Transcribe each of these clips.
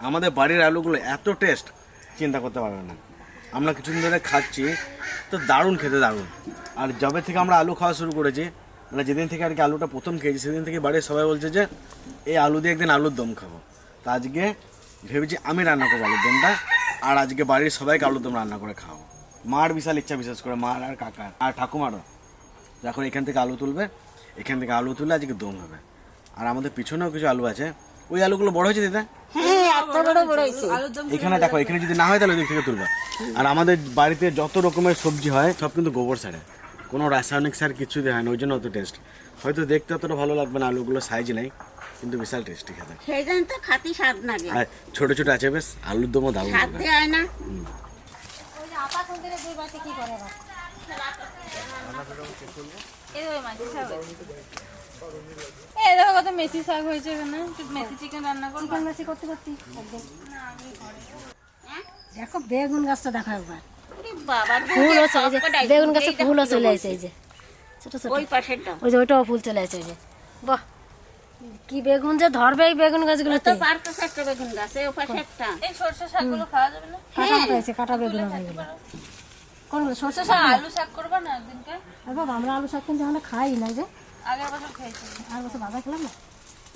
আমাদের বাড়ির আলুগুলো এত টেস্ট চিন্তা করতে পারবে না। আমরা কিছুদিন ধরে খাচ্ছি তো দারুণ খেতে, দারুণ। আর যবে থেকে আমরা আলু খাওয়া শুরু করেছি, মানে যেদিন থেকে আর কি আলুটা প্রথম খেয়েছি, সেদিন থেকে বাড়ির সবাই বলছে যে এই আলু দিয়ে একদিন আলুর দম খাবো। তা আজকে ভেবেছি আমি রান্না করবো আলুর দমটা, আর আজকে বাড়ির সবাইকে আলুর দম রান্না করে খাওয়াবো। মার বিশাল ইচ্ছা, বিশেষ করে মার আর কাকার আর ঠাকুমারও। যখন এখান থেকে আলু তুলবে, এখান থেকে আলু তুলে আজকে দম হবে। আর আমাদের পিছনেও কিছু আলু আছে, ওই আলুগুলো বড় হয়েছে দিদা? এখানে দেখো, এখানে যদি না হয় তাহলে ওই দিক থেকে তুলবা। আর আমাদের বাড়িতে যত রকমের সবজি হয় সব কিন্তু গোবর সারে, কোনো রাসায়নিক সার কিছু দেওয়া হয় না, ওই জন্য অত টেস্ট। হয়তো দেখতে অতটা ভালো লাগবে না, আলুগুলো সাইজ নেই, কিন্তু বিশাল টেস্টি খেতে। সেই জন্য তো খাতি স্বাদ লাগে। আর ছোট ছোট আছে বেশ, আলুর দমও দারুণ স্বাদ হবে। দেয় না। দেখো কত মেথি শাক হয়েছে এখানে, মেথি চিকেন রান্না করবো। মেথি করতে করতে দেখো বেগুন গাছটা দেখো একবার, ফুল আছে, এই যে বেগুন গাছে ফুলও চলে আসে, এই যে ছোট ছোট, ওই পাশেরটা ওই যে ওইটাও ফুল চলে আসে, ওই যে বাহ কি বেগুন যে ধরবে এই বেগুন গাছগুলো। তো পার্কে একটা বেগুন গাছ, এই পাশে একটা। এই সরষে শাকগুলো খাওয়া যাবে না? কাটা হয়েছে, কাটা বেগুন হবে এগুলো। কোনগুলো সরষে শাক? আলু শাক করবা না একদিনকে? আর বাবা আমরা আলু শাক কিন্তু আমরা খাই না, যে আগের বছর খেয়েছি আর বছর বাবা খেলাম না,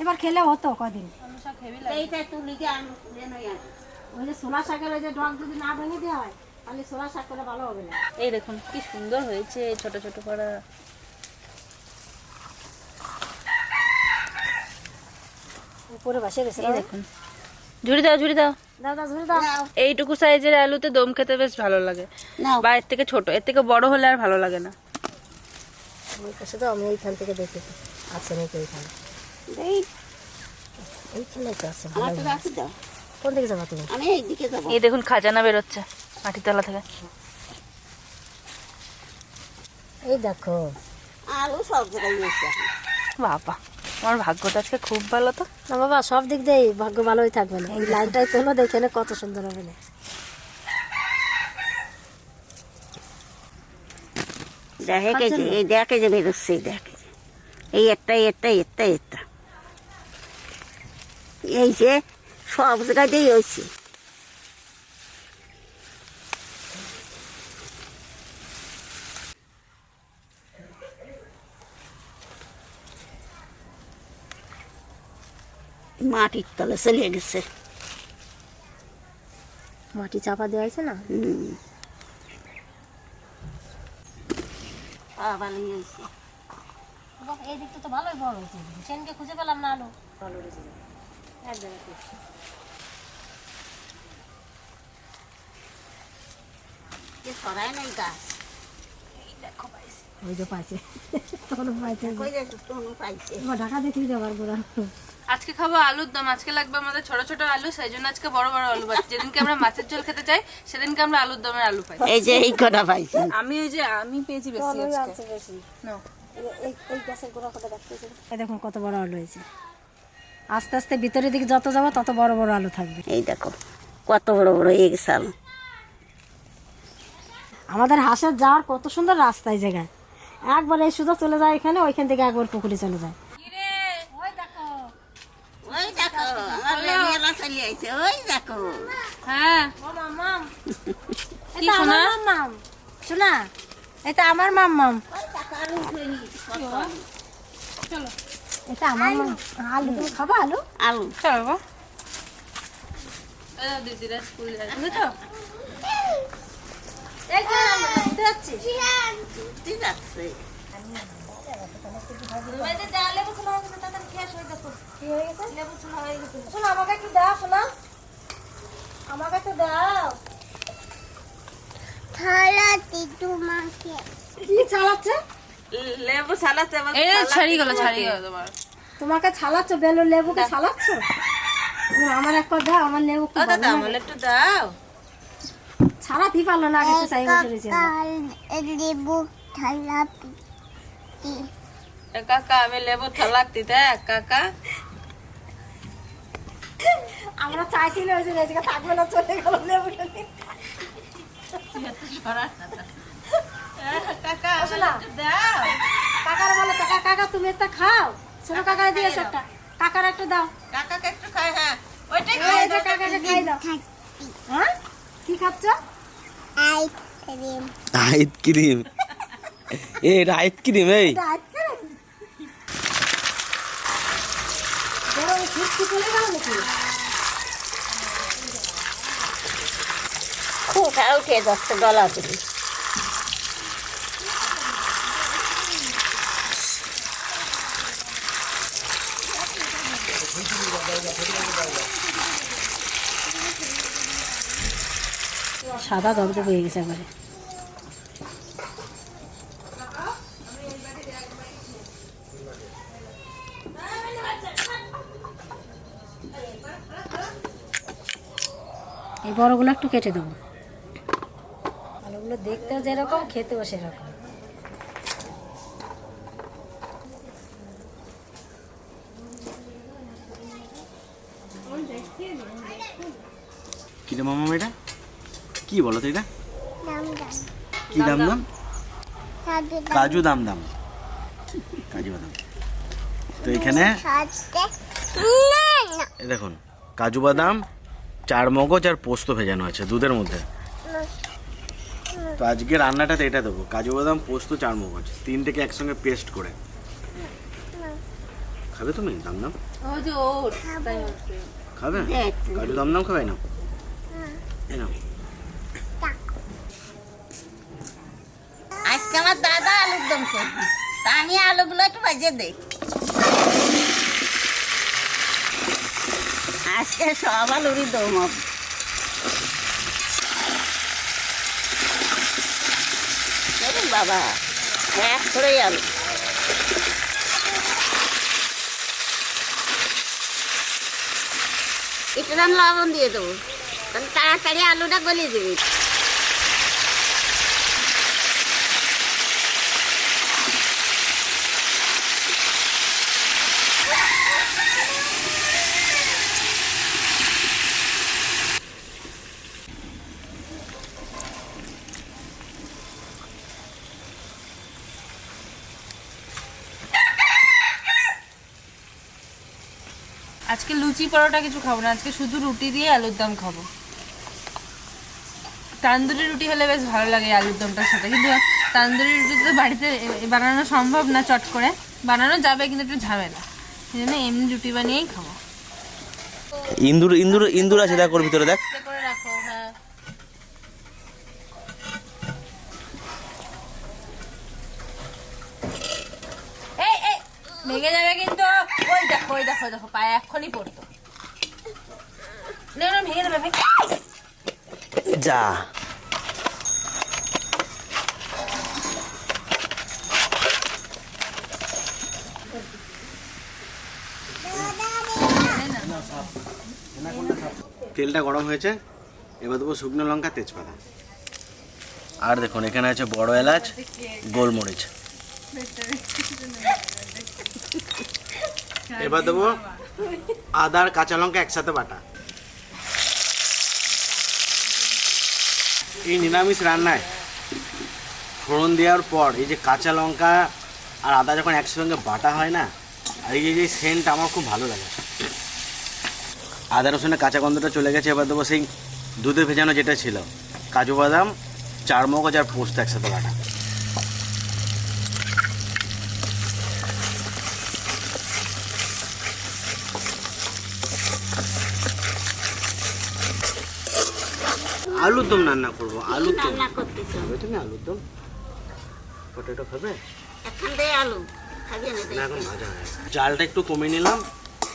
এবার খেলে হতো কদিন। আলু শাক হেভি লাগে। এইটা তুলি যে আমি নই আর ওই যে ছোলা শাকের ওই যে ডগ যদি না ভেঙে দেওয়া হয় তাহলে ছোলা শাক করলে ভালো হবে না। এই দেখুন কি সুন্দর হয়েছে ছোট ছোট করা। উপরে বসে গেছে, এই দেখুন, ঝুড়ি দাও ঝুড়ি দাও। দাও দাও ঝুড়ি দাও। এইটুকু সাইজের আলুতে দম খেতে বেশ ভালো লাগে, নাও। বা এর থেকে ছোট, এর থেকে বড় হলে আর ভালো লাগে না। ওই পাশে তো আমি ওইখান থেকে দেখেছি আছে নাকি ওইখানে, এই এইখানে তো আছে। আমার তো রাখি দাও, কোন দিকে যাবো তুমি? আমি এইদিকে যাবো। এই দেখুন খাজানা বেরোচ্ছে মাটির তলা থেকে। এই দেখো আলু সব জায়গায় হয়েছে। বাবা, আমার ভাগ্যটা আজকে খুব ভালো তো। না বাবা, সব দিক দিয়ে ভাগ্য ভালোই থাকবে না, এই লাইনটাই তোলো, দেখে নে কত সুন্দর হবে না। দেখে যে এই দেখে যে বেরোচ্ছে, এই দেখে এই একটা একটা একটা একটা, এই যে সব জায়গাতেই হয়েছে। মাটির তলে চলে গেছে। মাটি চাপা দেওয়া হয়েছে না। আবার হয়েছে। এই দিকটা তো ভালোই বড় হয়েছে, সেনকে খুঁজে পেলাম না আলু ভালো হয়েছে এক জায়গাতে। সরাই নাই গাছ, ওই যে পাইছে তখন পাইছে, কই যাচ্ছে তনু পাইছে। এবার ঢাকা দিয়ে তুই যাবার গোড়া। আজকে খাবো আলুর দম। আজকে লাগবে আমাদের ছোট ছোট আলু, সেই জন্য আজকে বড় বড় আলু পাচ্ছি। যেদিনকে আমরা মাছের ঝোল খেতে চাই সেদিনকে আমরা আলুর দমের আলু পাই। এই যে এই কটা পাইছে। আমি ওই যে আমি পেয়েছি বেশি আজকে। বেশি নাও। এই গাছের গোড়া কটা দেখতেছি, এই দেখুন কত বড় আলু হয়েছে। আস্তে আস্তে ভিতরের দিকে যত যাবো তত বড় বড় আলু থাকবে। এই দেখো কত বড় বড় হয়ে গেছে আলু। আমাদের হাঁসের যাওয়ার কত সুন্দর রাস্তায় জায়গায়, একবার এই সুযোগ চলে যায় এখানে, ওইখান থেকে একবার পুকুরে চলে যায়। ওই দেখো আমার লেবিয়ালা চলে আইছে, ওই দেখো। হ্যাঁ এটা আমার মাম্মাম, শোনা এটা আমার মাম্মাম, ওই দেখো আলু উঠে নিয়েছে, কত আলু। চলো এটা আমার মাম। আলু তুমি খাবা? আলু আলু চলো বাবা। দিদিরা স্কুল যায় বুঝেছো? ঠিক আছে। আমাকে একটু দাও, শোনা আমাকে একটু দাও। কি ছাড়াচ্ছে? লেবু ছালাতে আবার এই ছাড়িয়ে গেল তোমার। তোমাকে ছাড়াচ্ছ বেলুন লেবুকে ছাড়াচ্ছ? আমার এক দাও, আমার লেবু ও দাদা আমার একটু দাও। ছাড়াতেই পারলো না, আগে তো চাই বসে রয়েছে। লেবু থালাপি এ কাকা আমি লেবু থালাকতি দেখ কাকা। আমরা চাইছি না, ওই যে থাকবে না, চলে গেল লেবুটা নিয়ে। কাকা আসো না। একটু দাও। কাকার বলে কাকা তুমি একটা খাও, ছোট কাকার দিয়ে একটা, কাকার একটা দাও। কাকাকে একটু খাই। হ্যাঁ ওইটাই এটা কাকাকে খাই দাও। হ্যাঁ কি খাচ্ছ? আইসক্রিম। আইসক্রিম, এটা আইসক্রিম। এই এটা আইসক্রিম? গরম খুশকি চলে গেল নাকি? খোঁটা উঠে যাচ্ছে গলা থেকে। সাদা দবদবে হয়ে গেছে একবারে। এই বড়গুলো একটু কেটে দেবো। আলুগুলো দেখতেও যেরকম, খেতেও সেরকম। কি রে মামা, এটা কি বলো তো? এটা দাম দাম। কি দাম দাম? সাদে দাম। কাজু দাম দাম, কাজু বাদাম। তো এখানে সাদে না না এই দেখুন, কাজু বাদাম, চার মগজ আর পোস্ত ভেজানো আছে দুধের মধ্যে। তো আজকে রান্নাটাতে এটা দেবো, কাজু বাদাম, পোস্ত, চার মগজ, তিনটেকে একসঙ্গে পেস্ট করে। খাবে তুমি দাম দাম? ওই যে ওর তাই হচ্ছে। খাবে কাজু দাম দাম? খাবে না? এই নাও। আজকে আমার দাদা আলুর দম করবে, তা আমি আলুগুলো একটু ভেজে দিই। আজকে সব আলুরই দম হবে। ওরে বাবা, এক করেই আলু। একটু লবণ দিয়ে দেবো, তাহলে তাড়াতাড়ি আলুটা গলিয়ে দেবে। আজকে লুচি পরোটা কিছু খাবো না, আজকে শুধু রুটি দিয়ে আলুর দম খাবো। তান্দুরি রুটি হলে বেশ ভালো লাগে আলুর দমটার সাথে, কিন্তু তান্দুরি রুটি তো বাড়িতে বানানো সম্ভব না, চট করে বানানো যাবে কিন্তু একটু ঝামেলা, সেই জন্য এমনি রুটি বানিয়েই খাবো। ইন্দুর ইন্দুর ইন্দুর আছে, দেখ ওর ভিতরে দেখ। আস্তে করে রাখো। হ্যাঁ, এই এই ভেঙে যাবে কিন্তু। ওই দেখো ওই দেখো দেখো, পায়ে এক্ষুনি পড়তো। না না, ভেঙে যাবে, ভেঙে যা। তেলটা গরম হয়েছে, এবার দেবো শুকনো লঙ্কা, তেজপাতা, আর দেখুন এখানে আছে বড় এলাচ, গোলমরিচ। এবার দেবো আদা আর কাঁচা লঙ্কা একসাথে বাটা। এই নিরামিষ রান্নায় ফোড়ন দেওয়ার পর এই যে কাঁচা লঙ্কা আর আদা যখন একসঙ্গে বাটা হয় না, আর এই যে সেন্ট আমার খুব ভালো লাগে। আদা রসুনের কাঁচা গন্ধটা চলে গেছে, এবার দেবো সেই দুধে ভেজানো যেটা ছিল, কাজু বাদাম, চার মগজ আর পোস্ত একসাথে বাটা। আলুর দম রান্না করবো, আলুর দম। রান্না করতেছি খাবে তুমি আলুর দম? পটেটো খাবে? এখন দিয়ে আলু খাবি না? না, এখন ভাজা হয়। চালটা একটু কমিয়ে নিলাম,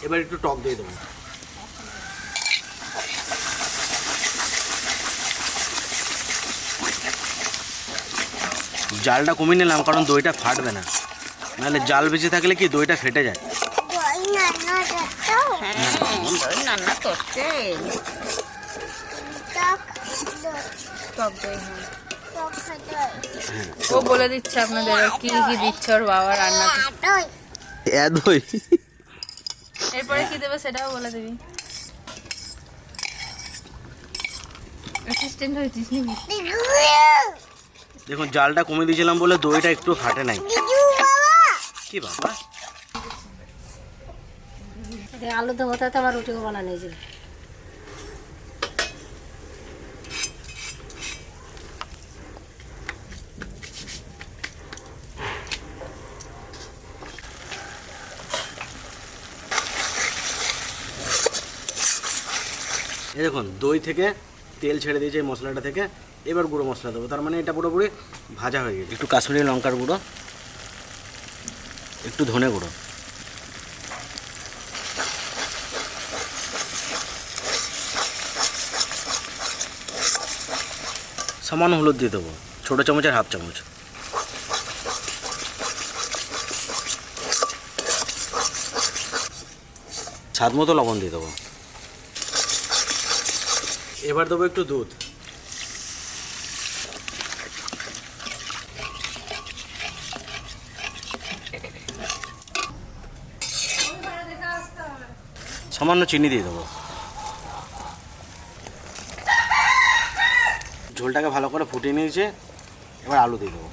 এবার একটু টক দিয়ে দেবো। জালটা কমিয়ে নিলাম কারণ দইটা ফাটবে না, নাহলে জাল বেঁচে থাকলে কি দইটা ফেটে যায়। দই না না দাও। হ্যাঁ, দই রান্না করছে। টক দই। টক দই, হ্যাঁ। টক দই। ও বলে দিচ্ছে আপনাদের কি কি দিচ্ছে ওর বাবা রান্নাতে। দই। দই এরপরে কি দেবে সেটাও বলে দিবি। অ্যাসিস্ট্যান্ট হয়েছিস নাকি? দেখুন জালটা কমিয়ে দিয়েছিলাম বলে দইটা একটু ফাটে নাই। কি বাবা, আলু দম হতে হতে আমার রুটিও বানানো হয়েছিল। এই দেখুন দই থেকে তেল ছেড়ে দিয়েছে এই মশলাটা থেকে। এবার গুঁড়ো মশলা দেবো, তার মানে এটা পুরোপুরি ভাজা হয়ে গেছে। একটু কাশ্মীরি লঙ্কার গুঁড়ো, একটু ধনে গুঁড়ো, সামান্য হলুদ দিয়ে দেবো, ছোটো চামচের হাফ চামচ। স্বাদ মতো লবণ দিয়ে দেবো। এবার দেবো একটু দুধ। সামান্য চিনি দিয়ে দেবো। ঝোলটাকে ভালো করে ফুটিয়ে নিয়েছে, এবার আলু দিয়ে দেবো।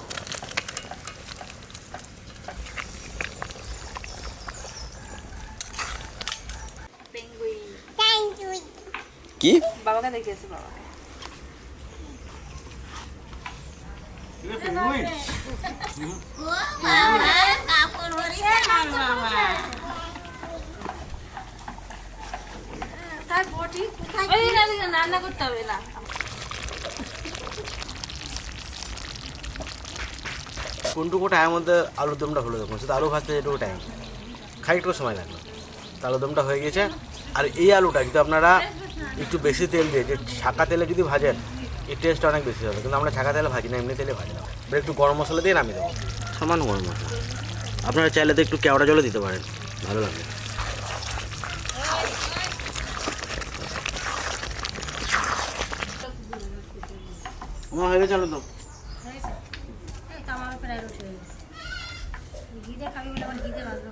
কি বাবাকে দেখিয়েছে বাবা। রান্না করতে হবে না। কোনটুকু টাইমের মধ্যে আলুর দমটা হলো, দেখুন শুধু আলু ভাজতে যেটুকু টাইম, খানিকটু সময় লাগলো। আলুর দমটা হয়ে গেছে। আর এই আলুটা যদি আপনারা একটু বেশি তেল দিয়ে, যে ছাকা তেলে যদি ভাজেন এর টেস্টটা অনেক বেশি হবে, কিন্তু আমরা ছাকা তেলে ভাজি না, এমনি তেলে ভাজি না। এবার একটু গরম মশলা দিয়ে নামিয়ে দেবো, সামান্য গরম মশলা। আপনারা চাইলে তো একটু কেওড়া জলও দিতে পারেন, ভালো লাগবে। আমার হয়ে গেছে আলুর দম। আমার প্রায় রুটি হয়ে গেছে। ঘি দিয়ে খাবি বলে আমার ঘি দিয়ে ভাজবো।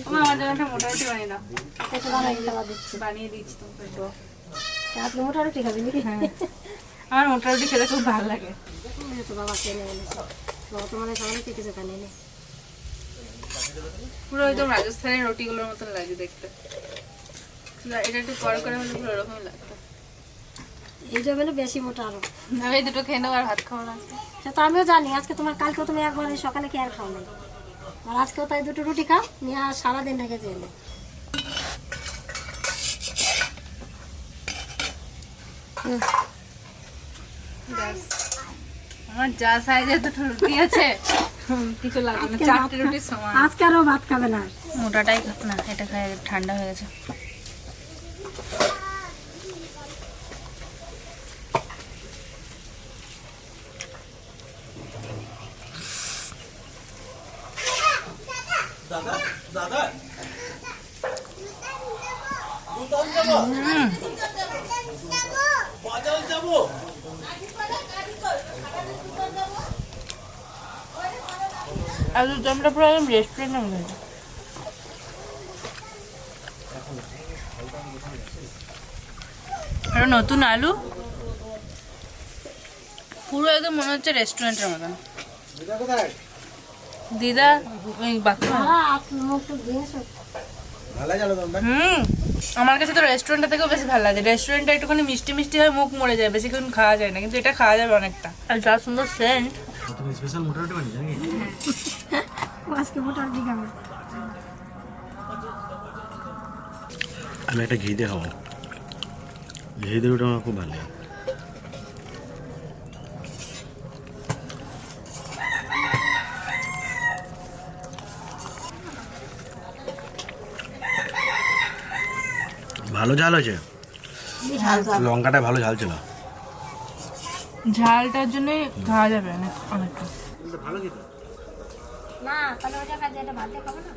আমার জন্য একটা মোটা রুটি বানিয়ে দাও। এটা বানাই খাওয়া দিচ্ছি। বানিয়ে দিচ্ছি তোমাকে। আপনি মোটা রুটি খাবি নাকি? আমার মোটা রুটি খেতে খুব ভালো লাগে। তো বাবা কিনে এনেছে। বাবা তো মানে খাওয়ানো কিছু খানি নেই। পুরো একদম রাজস্থানের রুটিগুলোর মতন লাগে দেখতে। এটা একটু করে হলে পুরো এরকমই লাগতো। এই যে বলে বেশি মোটা আরো। আমি দুটো খেয়ে নেবো আর ভাত খাবো না। সে তো আমিও জানি। আজকে তোমার কালকেও তুমি একবার সকালে কি আর খাও নাই, আর আজকেও তাই দুটো রুটি খাও নিয়ে আর সারাদিন রেখেছে এনে। আমার যা সাইজে দুটো রুটি আছে কিছু লাগবে না, 4টে রুটির সমান। আজকে আরও ভাত খাবে না। মোটাটাই না, এটা খাই ঠান্ডা হয়ে গেছে। আলুর দমটা পুরো একদম রেস্টুরেন্টের মতো হয়েছে। আর নতুন আলু, পুরো একদম মনে হচ্ছে রেস্টুরেন্টের মতন। দিদা ওই বাথরুম। আমার কাছে তো রেস্টুরেন্টটা থেকেও বেশি ভালো লাগে। রেস্টুরেন্টটা একটুখানি মিষ্টি মিষ্টি হয়, মুখ মরে যায়, বেশিক্ষণ খাওয়া যায় না, কিন্তু এটা খাওয়া যাবে অনেকটা। আর যা সুন্দর সেন্ট। তুমি স্পেশাল মোটা রুটি বানিয়েছো নাকি? আজকে মোটা রুটি খাবো। আমি একটা ঘি দিয়ে খাবো, ঘি দিয়ে রুটি আমার খুব ভালো লাগে। ভালো ঝাল হয়েছে, লঙ্কাটা ভালো ঝাল ছিল। ঝালটার জন্য খাওয়া যাবে অনেকটা। ভালো খেতে না তাহলে ওটা খাই, এটা ভাত দিয়ে খাবো না।